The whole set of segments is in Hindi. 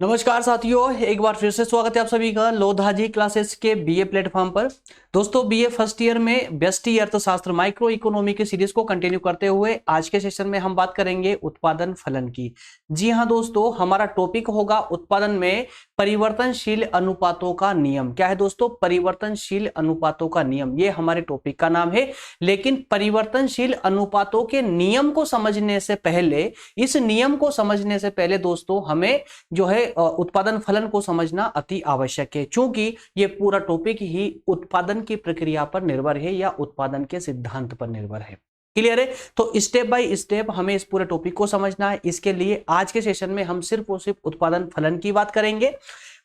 नमस्कार साथियों, एक बार फिर से स्वागत है आप सभी का लोधाजी क्लासेस के बीए प्लेटफॉर्म पर। दोस्तों, बीए फर्स्ट ईयर में व्यष्टि अर्थशास्त्र माइक्रो इकोनॉमी की सीरीज को कंटिन्यू करते हुए आज के सेशन में हम बात करेंगे उत्पादन फलन की। जी हां दोस्तों, हमारा टॉपिक होगा उत्पादन में परिवर्तनशील अनुपातों का नियम। क्या है दोस्तों? परिवर्तनशील अनुपातों का नियम, ये हमारे टॉपिक का नाम है। लेकिन परिवर्तनशील अनुपातों के नियम को समझने से पहले, इस नियम को समझने से पहले दोस्तों, हमें जो है उत्पादन फलन को समझना अति आवश्यक है, क्योंकि ये पूरा टॉपिक ही उत्पादन की प्रक्रिया पर निर्भर है या उत्पादन के सिद्धांत पर निर्भर है। क्लियर है? तो स्टेप बाय स्टेप हमें इस पूरे टॉपिक को समझना है। इसके लिए आज के सेशन में हम सिर्फ और सिर्फ उत्पादन फलन की बात करेंगे।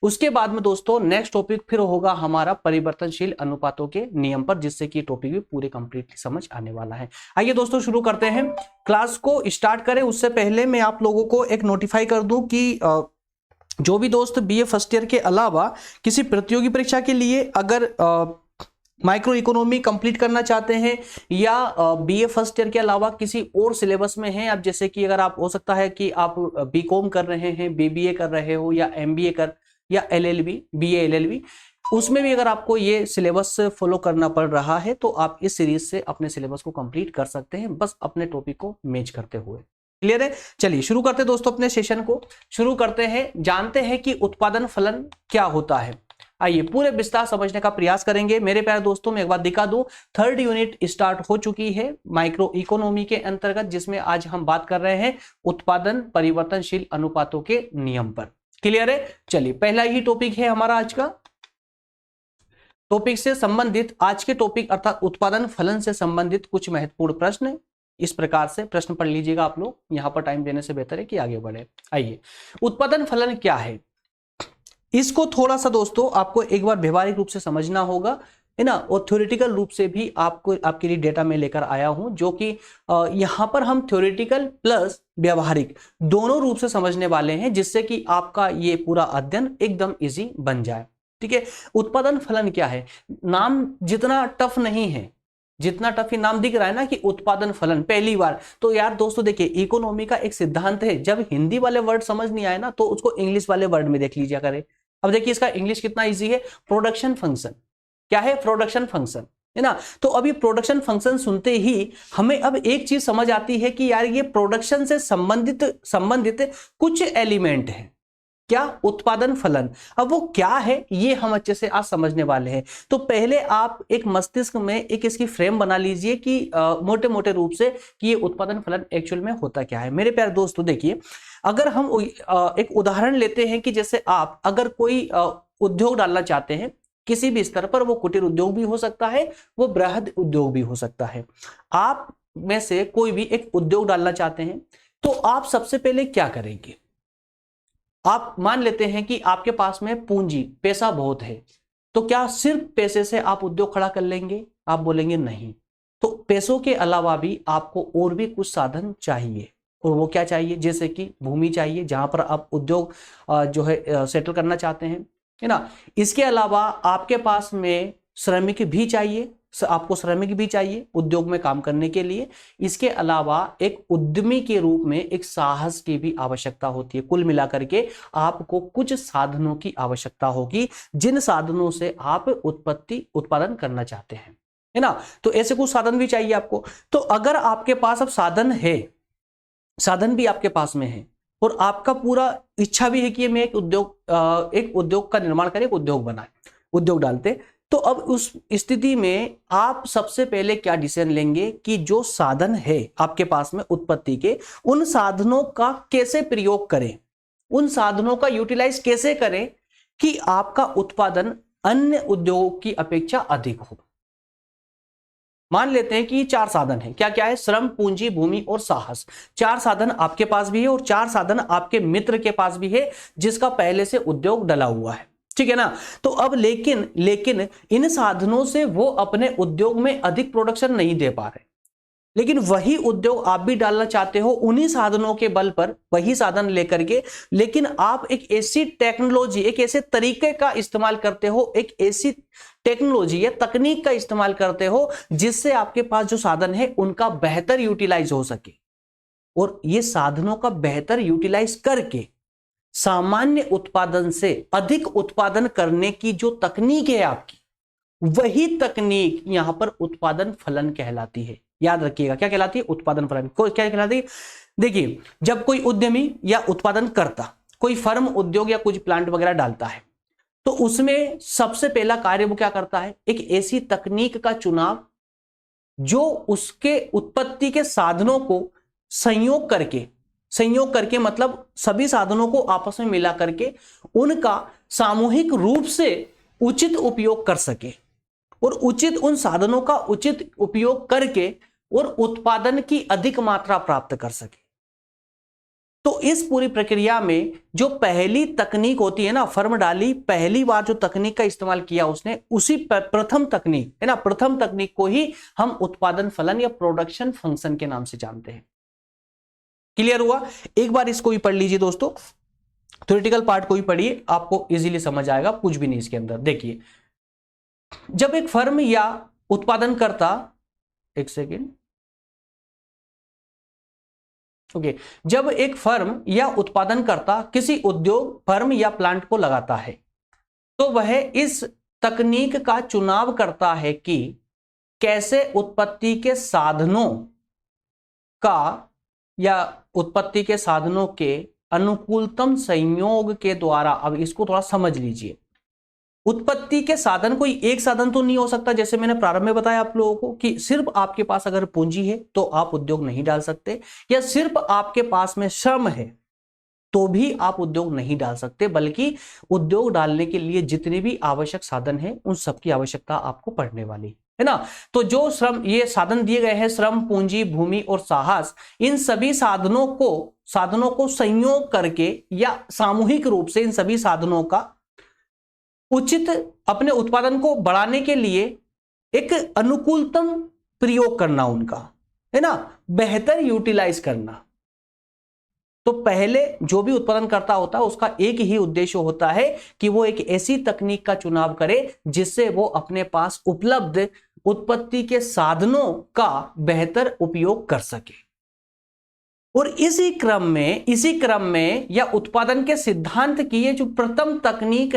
उसके बाद में दोस्तों नेक्स्ट टॉपिक फिर होगा हमारा परिवर्तनशील अनुपातों के नियम पर, जिससे कि टॉपिक भी पूरे कंप्लीटली समझ आने वाला है। आइए दोस्तों शुरू करते हैं, क्लास को स्टार्ट करें। उससे पहले मैं आप लोगों को एक नोटिफाई कर दूं कि जो भी दोस्त बीए फर्स्ट ईयर के अलावा किसी प्रतियोगी परीक्षा के लिए अगर माइक्रो इकोनॉमी कंप्लीट करना चाहते हैं या बीए फर्स्ट ईयर के अलावा किसी और सिलेबस में हैं, आप जैसे कि अगर आप हो सकता है कि आप बीकॉम कर रहे हैं, बीबीए कर रहे हो या एमबीए कर या एलएलबी, बीए एलएलबी, उसमें भी अगर आपको ये सिलेबस फॉलो करना पड़ रहा है तो आप इस सीरीज से अपने सिलेबस को कंप्लीट कर सकते हैं, बस अपने टॉपिक को मैच करते हुए। क्लियर है? चलिए शुरू करते हैं दोस्तों, अपने सेशन को शुरू करते हैं। जानते हैं कि उत्पादन फलन क्या होता है। आइए पूरे विस्तार समझने का प्रयास करेंगे। मेरे प्यारे दोस्तों, मैं एक बार दिखा दूं, थर्ड यूनिट स्टार्ट हो चुकी है माइक्रो इकोनॉमी के अंतर्गत, जिसमें आज हम बात कर रहे हैं उत्पादन परिवर्तनशील अनुपातों के नियम पर। क्लियर है? चलिए पहला ही टॉपिक है हमारा आज का। टॉपिक से संबंधित आज के टॉपिक अर्थात उत्पादन फलन से संबंधित कुछ महत्वपूर्ण प्रश्न इस प्रकार से प्रश्न पढ़ लीजिएगा आप लोग। यहां पर टाइम देने से बेहतर है कि आगे बढ़े। आइए, उत्पादन फलन क्या है, इसको थोड़ा सा दोस्तों आपको एक बार व्यवहारिक रूप से समझना होगा, है ना। और थ्योरेटिकल रूप से भी आपको आपके लिए डेटा में लेकर आया हूं, जो कि यहां पर हम थ्योरेटिकल प्लस व्यवहारिक दोनों रूप से समझने वाले हैं, जिससे कि आपका ये पूरा अध्ययन एकदम इजी बन जाए। ठीक है? उत्पादन फलन क्या है, नाम जितना टफ नहीं है, जितना टफ नाम दिख रहा है ना कि उत्पादन फलन, पहली बार तो यार दोस्तों देखिए, इकोनॉमी का एक सिद्धांत है, जब हिंदी वाले वर्ड समझ नहीं आए ना तो उसको इंग्लिश वाले वर्ड में देख लीजिए करें। अब देखिए इसका इंग्लिश कितना इजी है, प्रोडक्शन फंक्शन। क्या है? प्रोडक्शन फंक्शन, है ना। तो अभी प्रोडक्शन फंक्शन सुनते ही हमें अब एक चीज समझ आती है कि यार ये प्रोडक्शन से संबंधित कुछ एलिमेंट है। क्या? उत्पादन फलन। अब वो क्या है ये हम अच्छे से आज समझने वाले हैं। तो पहले आप एक मस्तिष्क में एक इसकी फ्रेम बना लीजिए कि मोटे मोटे रूप से कि ये उत्पादन फलन एक्चुअल में होता क्या है। मेरे प्यारे दोस्तों देखिए, अगर हम एक उदाहरण लेते हैं कि जैसे आप अगर कोई उद्योग डालना चाहते हैं किसी भी स्तर पर, वो कुटीर उद्योग भी हो सकता है, वो बृहद उद्योग भी हो सकता है। आप में से कोई भी एक उद्योग डालना चाहते हैं तो आप सबसे पहले क्या करेंगे? आप मान लेते हैं कि आपके पास में पूंजी, पैसा बहुत है, तो क्या सिर्फ पैसे से आप उद्योग खड़ा कर लेंगे? आप बोलेंगे नहीं। तो पैसों के अलावा भी आपको और भी कुछ साधन चाहिए, और वो क्या चाहिए? जैसे कि भूमि चाहिए जहां पर आप उद्योग जो है सेटल करना चाहते हैं, है ना। इसके अलावा आपके पास में श्रमिक भी चाहिए, आपको श्रमिक भी चाहिए उद्योग में काम करने के लिए। इसके अलावा एक उद्यमी के रूप में एक साहस की भी आवश्यकता होती है। कुल मिलाकर के आपको कुछ साधनों की आवश्यकता होगी, जिन साधनों से आप उत्पादन करना चाहते हैं, है ना। तो ऐसे कुछ साधन भी चाहिए आपको। तो अगर आपके पास अब साधन है, साधन भी आपके पास में है, और आपका पूरा इच्छा भी है कि मैं एक उद्योग का निर्माण करें, एक उद्योग बनाए, उद्योग डालते, तो अब उस स्थिति में आप सबसे पहले क्या डिसीजन लेंगे कि जो साधन है आपके पास में उत्पत्ति के, उन साधनों का कैसे प्रयोग करें, उन साधनों का यूटिलाइज कैसे करें कि आपका उत्पादन अन्य उद्योगों की अपेक्षा अधिक हो। मान लेते हैं कि चार साधन है। क्या क्या है? श्रम, पूंजी, भूमि और साहस। चार साधन आपके पास भी है और चार साधन आपके मित्र के पास भी है, जिसका पहले से उद्योग डला हुआ है। ठीक है ना। तो अब लेकिन इन साधनों से वो अपने उद्योग में अधिक प्रोडक्शन नहीं दे पा रहे, लेकिन वही उद्योग आप भी डालना चाहते हो उन्हीं साधनों के बल पर, वही साधन लेकर के, लेकिन आप एक ऐसी टेक्नोलॉजी, एक ऐसे तरीके का इस्तेमाल करते हो, एक ऐसी टेक्नोलॉजी या तकनीक का इस्तेमाल करते हो जिससे आपके पास जो साधन है उनका बेहतर यूटिलाइज हो सके। और ये साधनों का बेहतर यूटिलाइज करके सामान्य उत्पादन से अधिक उत्पादन करने की जो तकनीक है आपकी, वही तकनीक यहां पर उत्पादन फलन कहलाती है। याद रखिएगा, क्या कहलाती है? उत्पादन फलन। क्या कहलाती है? देखिए, जब कोई उद्यमी या उत्पादन करता कोई फर्म, उद्योग या कुछ प्लांट वगैरह डालता है, तो उसमें सबसे पहला कार्य वो क्या करता है? एक ऐसी तकनीक का चुनाव जो उसके उत्पत्ति के साधनों को संयोग करके मतलब सभी साधनों को आपस में मिला करके उनका सामूहिक रूप से उचित उपयोग कर सके, और उन साधनों का उचित उपयोग करके और उत्पादन की अधिक मात्रा प्राप्त कर सके। तो इस पूरी प्रक्रिया में जो पहली तकनीक होती है ना, फर्म डाली, पहली बार जो तकनीक का इस्तेमाल किया उसने, उसी प्रथम तकनीक है ना, प्रथम तकनीक को ही हम उत्पादन फलन या प्रोडक्शन फंक्शन के नाम से जानते हैं। क्लियर हुआ? एक बार इसको भी पढ़ लीजिए दोस्तों, थ्योरेटिकल पार्ट को भी पढ़िए, आपको इजीली समझ आएगा, कुछ भी नहीं इसके अंदर। देखिए, जब एक फर्म या उत्पादन करता, एक सेकेंड, ओके, जब एक फर्म या उत्पादन करता किसी उद्योग, फर्म या प्लांट को लगाता है, तो वह इस तकनीक का चुनाव करता है कि कैसे उत्पत्ति के साधनों का या उत्पत्ति के साधनों के अनुकूलतम संयोग के द्वारा, अब इसको थोड़ा समझ लीजिए, उत्पत्ति के साधन कोई एक साधन तो नहीं हो सकता। जैसे मैंने प्रारंभ में बताया आप लोगों को कि सिर्फ आपके पास अगर पूंजी है तो आप उद्योग नहीं डाल सकते, या सिर्फ आपके पास में श्रम है तो भी आप उद्योग नहीं डाल सकते, बल्कि उद्योग डालने के लिए जितने भी आवश्यक साधन है उन सबकी आवश्यकता आपको पड़ने वाली है ना। तो जो श्रम, ये साधन दिए गए हैं, श्रम, पूंजी, भूमि और साहस, इन सभी साधनों को संयोग करके या सामूहिक रूप से इन सभी साधनों का उचित अपने उत्पादन को बढ़ाने के लिए एक अनुकूलतम प्रयोग करना, उनका है ना, बेहतर यूटिलाइज करना। तो पहले जो भी उत्पादन करता होता है उसका एक ही उद्देश्य होता है कि वो एक ऐसी तकनीक का चुनाव करे जिससे वो अपने पास उपलब्ध उत्पत्ति के साधनों का बेहतर उपयोग कर सके। और इसी क्रम में या उत्पादन के सिद्धांत की ये जो प्रथम तकनीक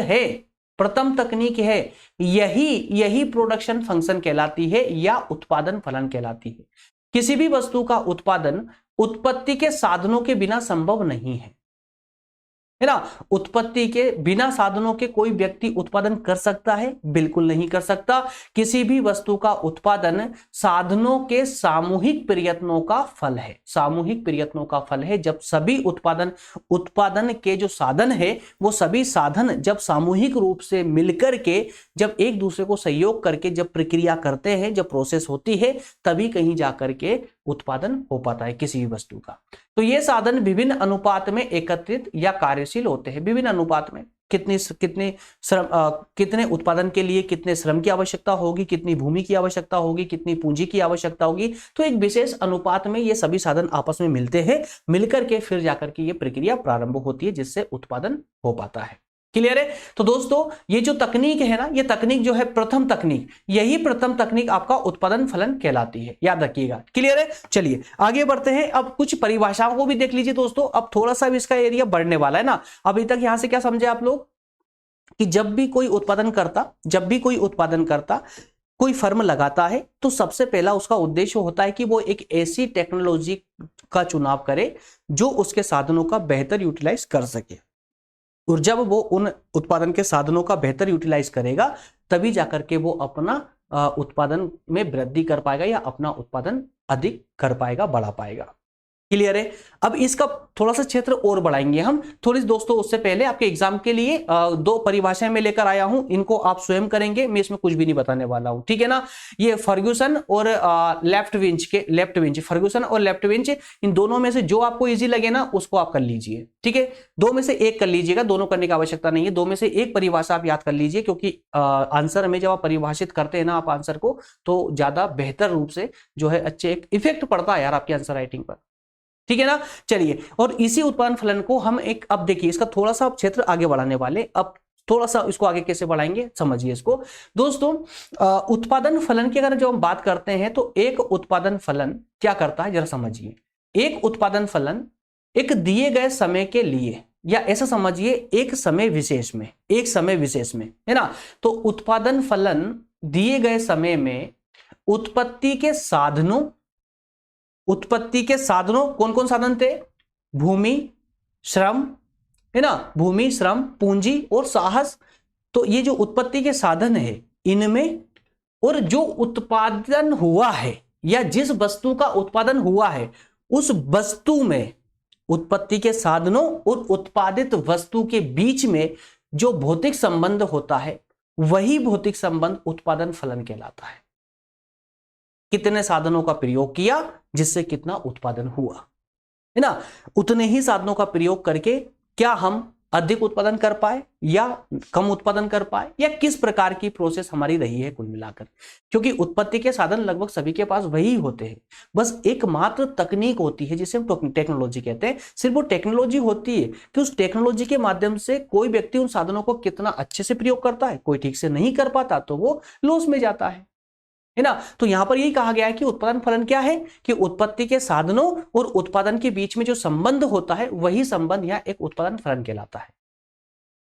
है, यही प्रोडक्शन फंक्शन कहलाती है या उत्पादन फलन कहलाती है। किसी भी वस्तु का उत्पादन उत्पत्ति के साधनों के बिना संभव नहीं है ना। उत्पत्ति के बिना साधनों के कोई व्यक्ति उत्पादन कर सकता है? बिल्कुल नहीं कर सकता। किसी भी वस्तु का उत्पादन साधनों के सामूहिक प्रयत्नों का फल है। जब सभी उत्पादन के जो साधन है, वो सभी साधन जब सामूहिक रूप से मिलकर के, जब एक दूसरे को सहयोग करके जब प्रक्रिया करते हैं, जब प्रोसेस होती है, तभी कहीं जाकर के उत्पादन हो पाता है किसी भी वस्तु का। तो ये साधन विभिन्न अनुपात में एकत्रित या कार्यशील होते हैं। विभिन्न अनुपात में कितने उत्पादन के लिए कितने श्रम की आवश्यकता होगी, कितनी भूमि की आवश्यकता होगी, कितनी पूंजी की आवश्यकता होगी, तो एक विशेष अनुपात में ये सभी साधन आपस में मिलते हैं, मिलकर के फिर जाकर के ये प्रक्रिया प्रारंभ होती है जिससे उत्पादन हो पाता है। क्लियर है? तो दोस्तों, ये जो तकनीक है ना, ये तकनीक जो है प्रथम तकनीक, यही प्रथम तकनीक आपका उत्पादन फलन कहलाती है। याद रखिएगा। क्लियर है? चलिए आगे बढ़ते हैं। अब कुछ परिभाषाओं को भी देख लीजिए दोस्तों। अब थोड़ा सा भी इसका एरिया बढ़ने वाला है ना। अभी तक यहां से क्या समझे आप लोग कि जब भी कोई उत्पादन करता कोई फर्म लगाता है, तो सबसे पहला उसका उद्देश्य होता है कि वो एक ऐसी टेक्नोलॉजी का चुनाव करे जो उसके साधनों का बेहतर यूटिलाइज कर सके। और जब वो उन उत्पादन के साधनों का बेहतर यूटिलाइज करेगा, तभी जाकर के वो अपना उत्पादन में वृद्धि कर पाएगा या अपना उत्पादन अधिक कर पाएगा, बढ़ा पाएगा। क्लियर है? अब इसका थोड़ा सा क्षेत्र और बढ़ाएंगे हम थोड़ी दोस्तों। उससे पहले आपके एग्जाम के लिए दो परिभाषाएं मैं लेकर आया हूं, इनको आप स्वयं करेंगे, मैं इसमें कुछ भी नहीं बताने वाला हूं, ठीक है ना। ये फर्ग्यूसन और लेफ्ट विंच, फर्ग्यूसन और लेफ्ट विंच, इन दोनों में से जो आपको इजी लगे ना उसको आप कर लीजिए, ठीक है। दो में से एक कर लीजिएगा, दोनों करने की आवश्यकता नहीं है। दो में से एक परिभाषा आप याद कर लीजिए, क्योंकि आंसर में जब आप परिभाषित करते हैं ना आप आंसर को, तो ज्यादा बेहतर रूप से जो है अच्छे एक इफेक्ट पड़ता है यार आपकी आंसर राइटिंग पर, ठीक है ना। चलिए, और इसी उत्पादन फलन को हम एक, अब देखिए इसका थोड़ा सा क्षेत्र आगे बढ़ाने वाले। अब थोड़ा सा इसको आगे कैसे बढ़ाएंगे समझिए इसको दोस्तों। उत्पादन फलन की अगर जो हम बात करते हैं, तो एक उत्पादन फलन क्या करता है जरा समझिए। एक उत्पादन फलन एक दिए गए समय के लिए या ऐसा समझिए एक समय विशेष में, एक समय विशेष में, है ना। तो उत्पादन फलन दिए गए समय में उत्पत्ति के साधनों, उत्पत्ति के साधनों कौन कौन साधन थे? भूमि, श्रम, है ना, भूमि, श्रम, पूंजी और साहस। तो ये जो उत्पत्ति के साधन है इनमें, और जो उत्पादन हुआ है या जिस वस्तु का उत्पादन हुआ है उस वस्तु में, उत्पत्ति के साधनों और उत्पादित वस्तु के बीच में जो भौतिक संबंध होता है वही भौतिक संबंध उत्पादन फलन कहलाता है। कितने साधनों का प्रयोग किया जिससे कितना उत्पादन हुआ, है ना, उतने ही साधनों का प्रयोग करके क्या हम अधिक उत्पादन कर पाए या कम उत्पादन कर पाए, या किस प्रकार की प्रोसेस हमारी रही है कुल मिलाकर। क्योंकि उत्पत्ति के साधन लगभग सभी के पास वही होते हैं, बस एकमात्र तकनीक होती है जिसे हम टेक्नोलॉजी कहते हैं। सिर्फ वो टेक्नोलॉजी होती है कि उस टेक्नोलॉजी के माध्यम से कोई व्यक्ति उन साधनों को कितना अच्छे से प्रयोग करता है, कोई ठीक से नहीं कर पाता तो वो लॉस में जाता है ना। तो यहां पर यही कहा गया है कि उत्पादन फलन क्या है कि उत्पत्ति के साधनों और उत्पादन के बीच में जो संबंध होता है वही संबंध यहां एक उत्पादन फलन कहलाता है।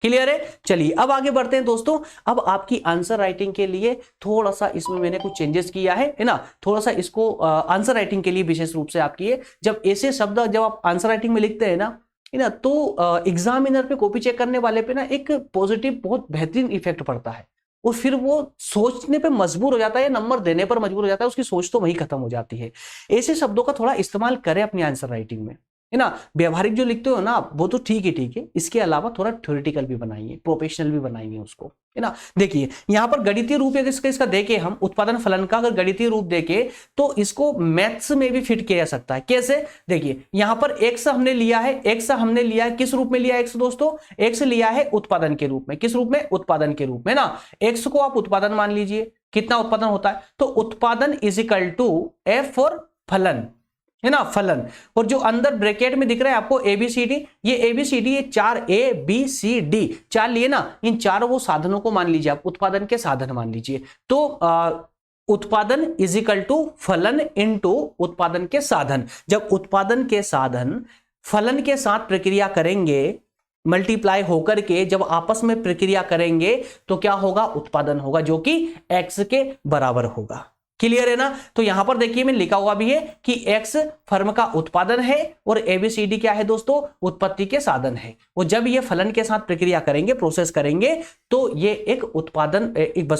क्लियर है? चलिए अब आगे बढ़ते हैं दोस्तों। अब आपकी आंसर राइटिंग के लिए थोड़ा सा इसमें मैंने कुछ चेंजेस किया है ना, थोड़ा सा इसको आंसर राइटिंग के लिए विशेष रूप से आपकी जब ऐसे शब्द जब आप आंसर राइटिंग में लिखते हैं ना, है ना, तो एग्जामिनर पे कॉपी चेक करने वाले पे ना एक पॉजिटिव बहुत बेहतरीन इफेक्ट पड़ता है, और फिर वो सोचने पे मजबूर हो जाता है, नंबर देने पर मजबूर हो जाता है, उसकी सोच तो वही खत्म हो जाती है। ऐसे शब्दों का थोड़ा इस्तेमाल करें अपनी आंसर राइटिंग में, है ना। व्यवहारिक जो लिखते हो ना आप वो तो ठीक है, इसके अलावा थोड़ा थ्योरेटिकल भी बनाइए, प्रोफेशनल भी बनाइए उसको, है ना। देखिए यहां पर गणितीय रूप इसका देखे हम, उत्पादन फलन का अगर गणितीय रूप देखे तो इसको मैथ्स में भी फिट किया जा सकता है। कैसे? देखिए यहां पर एक्स हमने लिया है, एक्स हमने लिया है, किस रूप में लिया है एक्स दोस्तों? एक्स लिया है उत्पादन के रूप में। किस रूप में? उत्पादन के रूप में ना। एक्स को आप उत्पादन मान लीजिए, कितना उत्पादन होता है? तो उत्पादन is equal to F for फलन, है ना, फलन। और जो अंदर ब्रैकेट में दिख रहा है आपको एबीसीडी, ये एबीसीडी, ये 4 ए बी सी डी 4 लिए ना, इन चारों वो साधनों को मान लीजिए आप, उत्पादन के साधन मान लीजिए। तो उत्पादन इज इक्वल टू फलन इनटू उत्पादन के साधन। जब उत्पादन के साधन फलन के साथ प्रक्रिया करेंगे, मल्टीप्लाई होकर के जब आपस में प्रक्रिया करेंगे तो क्या होगा? उत्पादन होगा, जो कि एक्स के बराबर होगा। क्लियर है ना? तो यहां पर देखिए मैं लिखा हुआ भी है कि एक्स फर्म का उत्पादन है और एबीसीडी क्या है दोस्तों? उत्पत्ति के साधन है। और जब ये फलन के साथ प्रक्रिया करेंगे, प्रोसेस करेंगे, तो ये एक उत्पादन, एक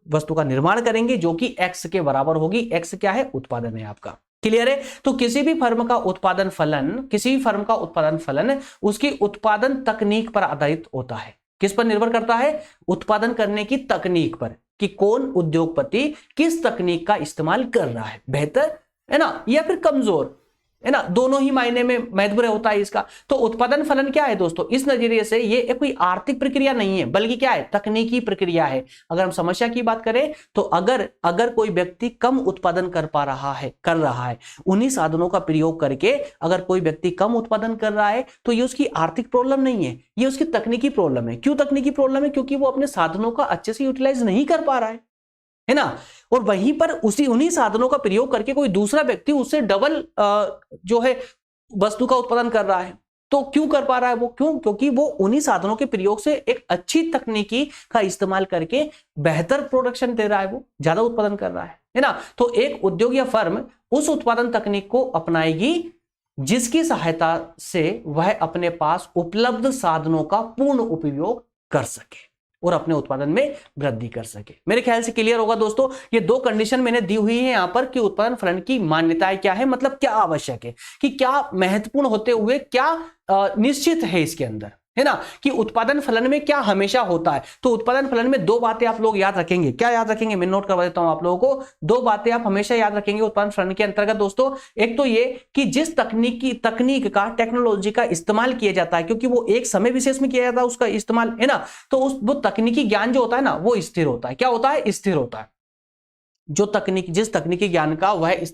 वस्तु का निर्माण करेंगे जो कि एक्स के बराबर होगी। एक्स क्या है? उत्पादन है आपका। क्लियर है? तो किसी भी फर्म का उत्पादन फलन, किसी भी फर्म का उत्पादन फलन उसकी उत्पादन तकनीक पर आधारित होता है। किस पर निर्भर करता है? उत्पादन करने की तकनीक पर, कि कौन उद्योगपति किस तकनीक का इस्तेमाल कर रहा है, बेहतर है ना या फिर कमजोर, है ना, दोनों ही मायने में महत्व होता है इसका। तो उत्पादन फलन क्या है दोस्तों? इस नजरिए से ये एक कोई आर्थिक प्रक्रिया नहीं है, बल्कि क्या है? तकनीकी प्रक्रिया है। अगर हम समस्या की बात करें तो अगर कोई व्यक्ति कम उत्पादन कर रहा है उन्हीं साधनों का प्रयोग करके, अगर कोई व्यक्ति कम उत्पादन कर रहा है तो ये उसकी आर्थिक प्रॉब्लम नहीं है, ये उसकी तकनीकी प्रॉब्लम है। क्यों तकनीकी प्रॉब्लम है? क्योंकि वो अपने साधनों का अच्छे से यूटिलाइज नहीं कर पा रहा है ना। और वहीं पर उन्हीं साधनों का प्रयोग करके कोई दूसरा व्यक्ति उससे डबल जो है वस्तु का उत्पादन कर रहा है। तो क्यों कर पा रहा है वो? क्योंकि वो उन्हीं साधनों के प्रयोग से एक अच्छी तकनीकी का इस्तेमाल करके बेहतर प्रोडक्शन दे रहा है, वो ज्यादा उत्पादन कर रहा है ना। तो एक उद्योग या फर्म उस उत्पादन तकनीक को अपनाएगी जिसकी सहायता से वह अपने पास उपलब्ध साधनों का पूर्ण उपयोग कर सके और अपने उत्पादन में वृद्धि कर सके। मेरे ख्याल से क्लियर होगा दोस्तों। ये दो कंडीशन मैंने दी हुई है यहां पर कि उत्पादन फलन की मान्यताएं क्या है, मतलब क्या आवश्यक है, कि क्या महत्वपूर्ण होते हुए क्या निश्चित है इसके अंदर, है ना, कि उत्पादन फलन में क्या हमेशा होता है। तो उत्पादन फलन में दो बातें आप लोग याद रखेंगे। क्या याद रखेंगे? मैं नोट करवा देता हूं आप लोगों को। दो बातें आप हमेशा याद रखेंगे उत्पादन फलन के अंतर्गत दोस्तों। एक तो ये कि जिस तकनीक का, टेक्नोलॉजी का इस्तेमाल किया जाता है, क्योंकि वो एक समय विशेष में किया जाता है उसका इस्तेमाल, है ना, तो वो तकनीकी ज्ञान जो होता है ना वो स्थिर होता है। क्या होता है? स्थिर होता है। जिस तकनीकी ज्ञान का वह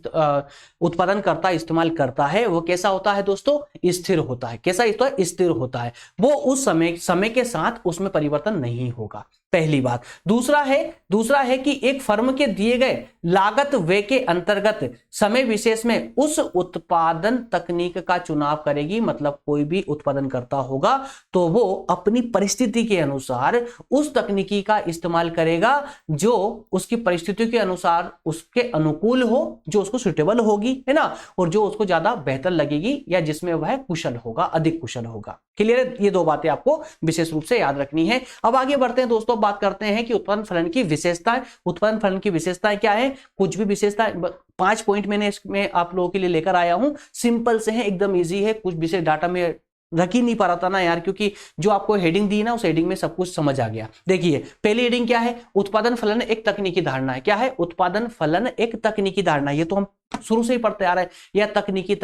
उत्पादन करता, इस्तेमाल करता है, वो कैसा होता है दोस्तों? स्थिर होता है। कैसा होता है? स्थिर होता है। वो उस समय के साथ उसमें परिवर्तन नहीं होगा। पहली बात। दूसरा है कि एक फर्म के दिए गए लागत व्यय के अंतर्गत समय विशेष में उस उत्पादन तकनीक का चुनाव करेगी। मतलब कोई भी उत्पादन करता होगा तो वो अपनी परिस्थिति के अनुसार उस तकनीकी का इस्तेमाल करेगा जो उसकी परिस्थितियों के अनुसार उसके अनुकूल हो, जो उसको सुटेबल होगी, है ना, और जो उसको ज्यादा बेहतर लगेगी या जिसमें वह कुशल होगा, अधिक कुशल होगा। क्लियर है? ये दो बातें आपको विशेष रूप से याद रखनी है। अब आगे बढ़ते हैं दोस्तों, बात करते हैं कि उत्पादन फलन की विशेषताएं। उत्पादन फलन की विशेषताएं क्या है? कुछ भी विशेषताएं 5 पॉइंट मैंने इसमें आप लोगों के लिए लेकर आया हूं। सिंपल से है, एकदम इजी है। कुछ विशेष डाटा में रख ही नहीं पा रहा था ना यार, क्योंकि जो आपको हेडिंग दी ना उस हेडिंग में सब कुछ समझ आ गया। देखिए पहली हेडिंग क्या है? उत्पादन फलन एक तकनीकी धारणा है। क्या है? उत्पादन फलन एक तकनीकी धारणा है। ये तो हम शुरू से ही पढ़ते आ रहे हैं। यह तकनीकी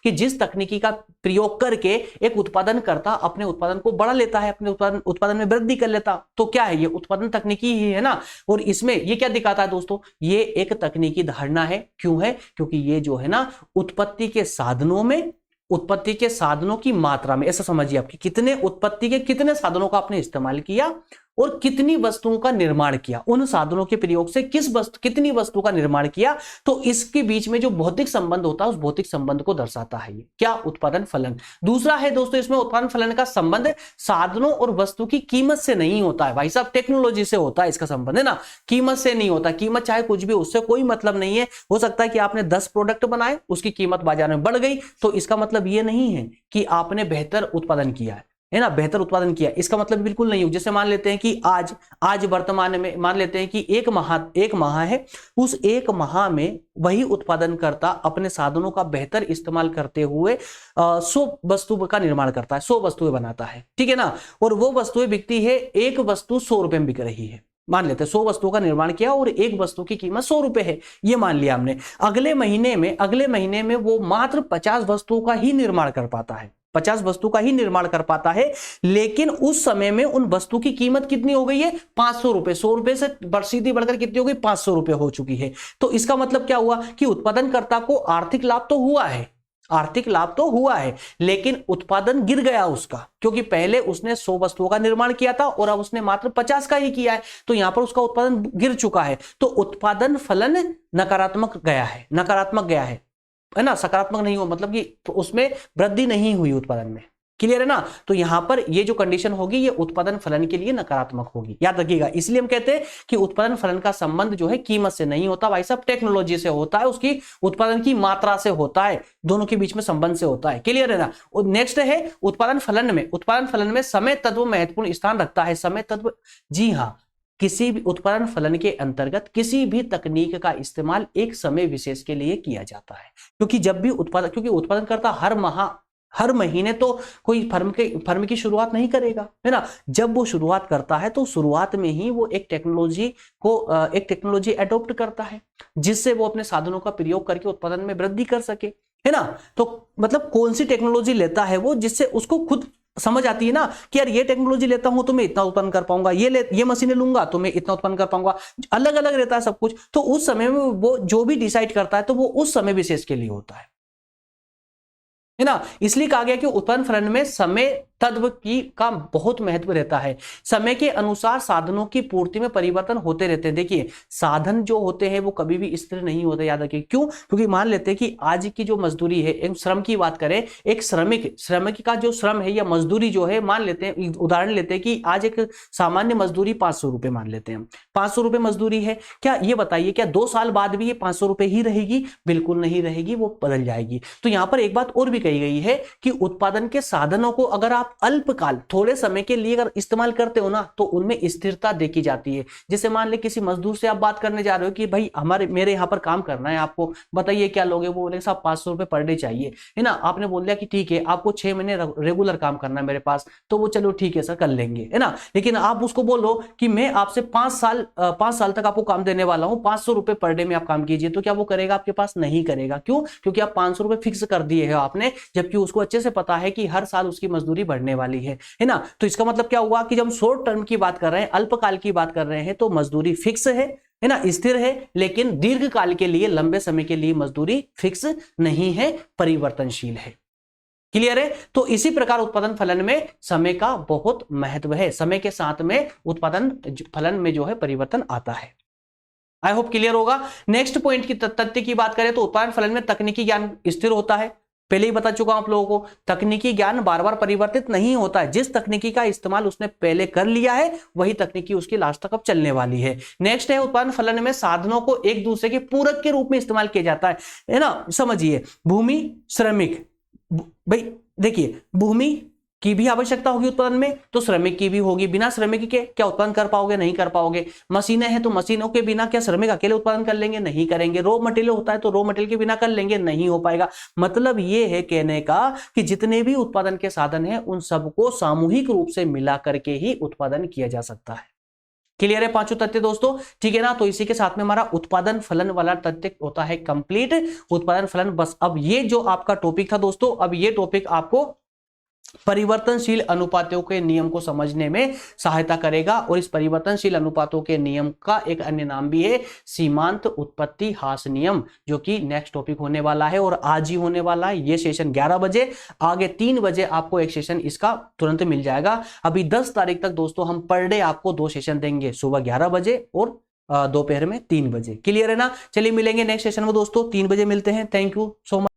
कि जिस तकनीकी का प्रयोग करके एक उत्पादन करता अपने उत्पादन को बढ़ा लेता है, अपने उत्पादन में वृद्धि कर लेता। तो क्या है? ये उत्पादन तकनीकी ही है ना। और इसमें ये क्या दिखाता है दोस्तों? ये एक तकनीकी धारणा है। क्यों है? क्योंकि ये जो है ना उत्पत्ति के साधनों की मात्रा में, ऐसा समझिए आपकी कितने उत्पत्ति के कितने साधनों का आपने इस्तेमाल किया और कितनी वस्तुओं का निर्माण किया, उन साधनों के प्रयोग से कितनी वस्तु का निर्माण किया, तो इसके बीच में जो भौतिक संबंध होता है उस भौतिक संबंध को दर्शाता है ये क्या? उत्पादन फलन। दूसरा है दोस्तों इसमें उत्पादन फलन का संबंध साधनों और वस्तु की कीमत से नहीं होता है भाई साहब, टेक्नोलॉजी से होता है इसका संबंध, है ना। कीमत से नहीं होता, कीमत चाहे कुछ भी, उससे कोई मतलब नहीं है। हो सकता है कि आपने 10 प्रोडक्ट बनाए, उसकी कीमत बाजार में बढ़ गई, तो इसका मतलब ये नहीं है कि आपने बेहतर उत्पादन किया है ना, बेहतर उत्पादन किया, इसका मतलब बिल्कुल नहीं हो। जैसे मान लेते हैं कि आज वर्तमान में मान लेते हैं कि एक माह है, उस एक माह में वही उत्पादनकर्ता अपने साधनों का बेहतर इस्तेमाल करते हुए 100 वस्तु का निर्माण करता है, 100 वस्तुएं बनाता है, ठीक है ना। और वो वस्तुएं बिकती है, एक वस्तु 100 रुपए में बिक रही है। मान लेते हैं 100 वस्तुओं का निर्माण किया और एक वस्तु की कीमत 100 रुपए है, ये मान लिया हमने। अगले महीने में वो मात्र 50 वस्तुओं का ही निर्माण कर पाता है, 50 वस्तु का ही निर्माण कर पाता है। लेकिन उस समय में उन वस्तु की कीमत कितनी हो गई है? 500 रुपए। 100 रुपए से सीधी बढ़कर कितनी हो गई? 500 रुपए हो चुकी है। तो इसका मतलब क्या हुआ कि उत्पादनकर्ता को आर्थिक लाभ तो हुआ है, लेकिन उत्पादन गिर गया उसका, क्योंकि पहले उसने 100 वस्तुओं का निर्माण किया था और अब उसने मात्र 50 का ही किया है, तो यहां पर उसका उत्पादन गिर चुका है। तो उत्पादन फलन नकारात्मक गया है ना, सकारात्मक नहीं हुआ, मतलब कि उसमें वृद्धि नहीं हुई उत्पादन में। क्लियर है ना। तो यहां पर ये जो कंडीशन होगी ये उत्पादन फलन के लिए नकारात्मक होगी, याद रखिएगा। इसलिए हम कहते हैं कि उत्पादन फलन का संबंध जो है कीमत से नहीं होता भाई साहब, टेक्नोलॉजी से होता है, उसकी उत्पादन की मात्रा से होता है, दोनों के बीच में संबंध से होता है। क्लियर है ना। और नेक्स्ट है उत्पादन फलन में समय तत्व महत्वपूर्ण स्थान रखता है। समय तत्व, जी हाँ, किसी भी उत्पादन फलन के अंतर्गत किसी भी तकनीक का इस्तेमाल एक समय विशेष के लिए किया जाता है, क्योंकि जब भी उत्पादन करता हर महीने तो कोई फर्म की शुरुआत नहीं करेगा, है ना। जब वो शुरुआत करता है तो शुरुआत में ही वो एक टेक्नोलॉजी एडॉप्ट करता है, जिससे वो अपने साधनों का प्रयोग करके उत्पादन में वृद्धि कर सके, है ना। तो मतलब कौन सी टेक्नोलॉजी लेता है वो, जिससे उसको खुद समझ आती है ना कि यार ये टेक्नोलॉजी लेता हूं तो मैं इतना उत्पन्न कर पाऊंगा, ये मशीनें लूंगा तो मैं इतना उत्पन्न कर पाऊंगा। अलग अलग रहता है सब कुछ, तो उस समय में वो जो भी डिसाइड करता है तो वो उस समय विशेष के लिए होता है ना। इसलिए कहा गया कि उत्पादन फलन में समय तत्व का बहुत महत्व रहता है। समय के अनुसार साधनों की पूर्ति में परिवर्तन होते रहते हैं। देखिए साधन जो होते हैं वो कभी भी स्थिर नहीं होते, याद रखिए। क्यों? क्योंकि मान लेते हैं कि आज की जो मजदूरी है, एक श्रम की बात करें, एक श्रमिक का जो श्रम है या मजदूरी जो है, मान लेते हैं उदाहरण लेते हैं कि आज एक सामान्य मजदूरी 500 रुपए मान लेते हैं, 500 रुपए मजदूरी है। क्या ये बताइए क्या 2 साल बाद भी ये 500 रुपए ही रहेगी? बिल्कुल नहीं रहेगी, वो बदल जाएगी। तो यहां पर एक बात और भी कही गई है कि उत्पादन के साधनों को अगर आप अल्पकाल थोड़े समय के लिए अगर इस्तेमाल करते हो ना तो उनमें स्थिरता देखी जाती है। जैसे मान ले किसी मजदूर से आप बात करने जा रहे हो कि भाई मेरे यहाँ पर काम करना है, आपको बताइए क्या लोगे? वो बोले साहब 500 रुपए पर डे चाहिए, है ना। आपने बोल दिया कि ठीक है आपको 6 महीने रेगुलर काम करना है मेरे पास, तो वो चलो ठीक है सर कर लेंगे, है ना। लेकिन आप उसको बोलो कि मैं आपसे 5 साल तक आपको काम देने वाला हूँ, 500 रुपए पर डे में आप काम कीजिए, तो क्या वो करेगा? आपके पास नहीं करेगा। क्यों? क्योंकि आप 500 रुपए फिक्स कर दिए है आपने, जबकि उसको अच्छे से पता है कि हर साल उसकी मजदूरी बढ़ने वाली है ना। तो इसका मतलब क्या हुआ कि जब हम शॉर्ट टर्म की बात कर रहे हैं, अल्पकाल की बात कर रहे हैं, तो मजदूरी फिक्स है ना, स्थिर है। लेकिन दीर्घ काल के लिए, लंबे समय के लिए मजदूरी फिक्स नहीं है, परिवर्तनशील है। क्लियर है। तो इसी प्रकार उत्पादन फलन में समय का बहुत महत्व है, समय के साथ में उत्पादन फलन में जो है परिवर्तन आता है। आई होप क्लियर होगा। नेक्स्ट पॉइंट की तथ्य की बात करें तो उत्पादन फलन में तकनीकी ज्ञान स्थिर होता है। पहले ही बता चुका हूं आप लोगों को, तकनीकी ज्ञान बार बार परिवर्तित नहीं होता है। जिस तकनीकी का इस्तेमाल उसने पहले कर लिया है वही तकनीकी उसकी लास्ट तक अब चलने वाली है। नेक्स्ट है उत्पादन फलन में साधनों को एक दूसरे के पूरक के रूप में इस्तेमाल किया जाता है ना। समझिए, भूमि, श्रमिक, भाई देखिए, भूमि की भी आवश्यकता होगी उत्पादन में तो श्रमिक की भी होगी। बिना श्रमिक के क्या उत्पादन कर पाओगे? नहीं कर पाओगे। मशीनें हैं तो मशीनों के बिना क्या श्रमिक अकेले उत्पादन कर लेंगे? नहीं करेंगे। रॉ मटेरियल होता है तो रॉ मटेरियल के बिना कर लेंगे? नहीं हो पाएगा। मतलब ये है कहने का कि जितने भी उत्पादन के साधन हैं उन सबको सामूहिक रूप से मिला करके ही उत्पादन किया जा सकता है। क्लियर है पांचों तथ्य दोस्तों? ठीक है ना। तो इसी के साथ में हमारा उत्पादन फलन वाला तथ्य होता है कंप्लीट। उत्पादन फलन बस। अब ये जो आपका टॉपिक था दोस्तों, अब ये टॉपिक आपको परिवर्तनशील अनुपातों के नियम को समझने में सहायता करेगा। और इस परिवर्तनशील अनुपातों के नियम का एक अन्य नाम भी है सीमांत उत्पत्ति ह्रास नियम, जो कि नेक्स्ट टॉपिक होने वाला है और आज ही होने वाला है। ये सेशन 11 बजे, आगे 3 बजे आपको एक सेशन इसका तुरंत मिल जाएगा। अभी 10 तारीख तक दोस्तों हम पर डे आपको 2 सेशन देंगे, सुबह 11 बजे और दोपहर में 3 बजे। क्लियर है ना। चलिए मिलेंगे नेक्स्ट सेशन में दोस्तों, 3 बजे मिलते हैं। Thank you so much.